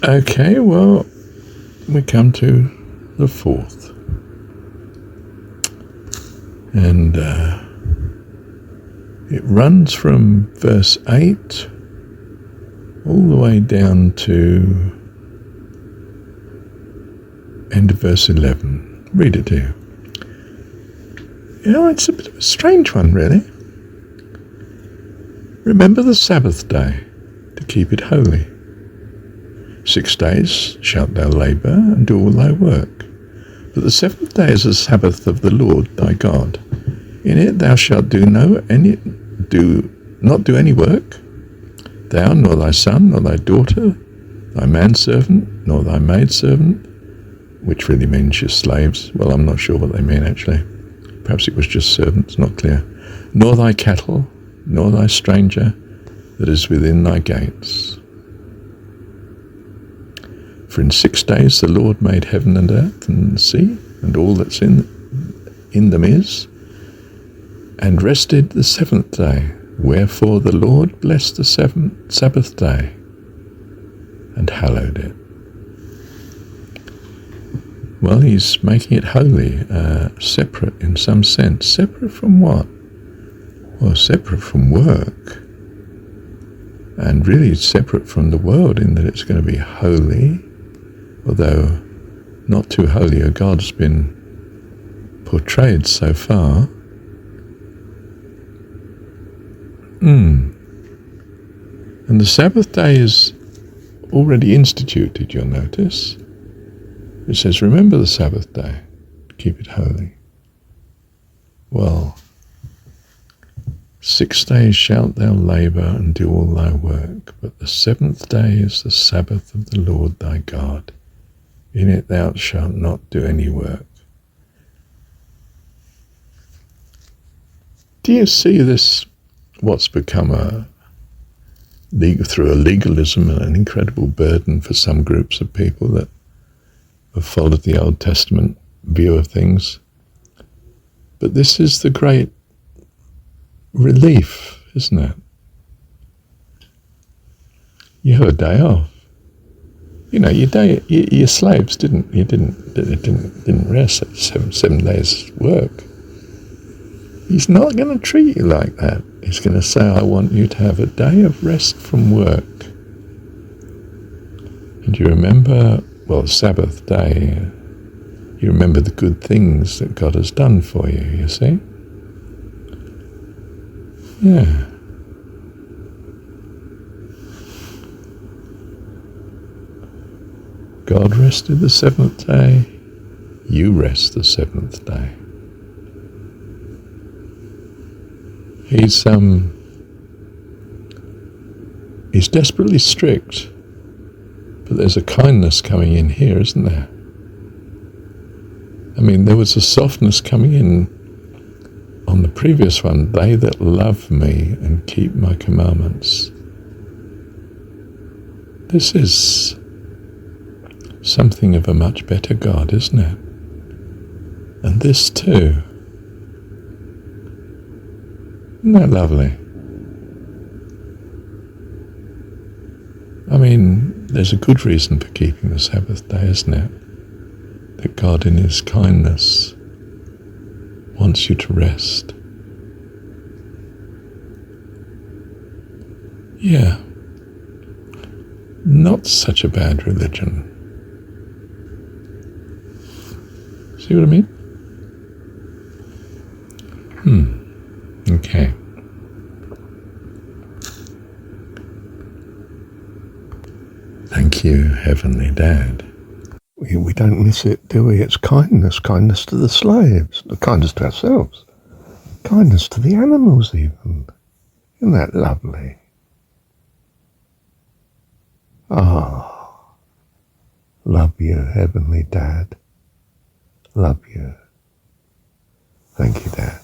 Okay, well, we come to the fourth. And it runs from verse 8 all the way down to end of verse 11. Read it to you. You know, it's a bit of a strange one, really. Remember the Sabbath day to keep it holy. 6 days shalt thou labour and do all thy work. But the seventh day is the Sabbath of the Lord thy God. In it thou shalt not do any work, thou, nor thy son, nor thy daughter, thy manservant, nor thy maidservant, which really means your slaves. Well, I'm not sure what they mean, actually. Perhaps it was just servants, not clear. Nor thy cattle, nor thy stranger that is within thy gates. For in 6 days the Lord made heaven and earth and the sea, and all that's in them is, and rested the seventh day. Wherefore the Lord blessed the Sabbath day, and hallowed it. Well, he's making it holy, separate in some sense. Separate from what? Well, separate from work, and really separate from the world in that it's going to be holy, although not too holy a God's been portrayed so far. And the Sabbath day is already instituted, you'll notice. It says, remember the Sabbath day, keep it holy. Well, 6 days shalt thou labour and do all thy work, but the seventh day is the Sabbath of the Lord thy God. In it thou shalt not do any work. Do you see this, what's become through a legalism and an incredible burden for some groups of people that have followed the Old Testament view of things? But this is the great relief, isn't it? You have a day off. You know, your slaves didn't rest at 7 days work. He's not going to treat you like that. He's going to say, I want you to have a day of rest from work. And you remember, well, Sabbath day, you remember the good things that God has done for you, you see? Yeah. God rested the seventh day, you rest the seventh day. He's desperately strict, but there's a kindness coming in here, isn't there? I mean, there was a softness coming in on the previous one. They that love me and keep my commandments. This is something of a much better God, isn't it? And this too. Isn't that lovely? I mean, there's a good reason for keeping the Sabbath day, isn't it? That God in his kindness wants you to rest. Yeah. Not such a bad religion. See what I mean? Okay. Thank you, Heavenly Dad. We don't miss it, do we? It's kindness. Kindness to the slaves. Kindness to ourselves. Kindness to the animals even. Isn't that lovely? Love you, Heavenly Dad. Love you. Thank you, Dad.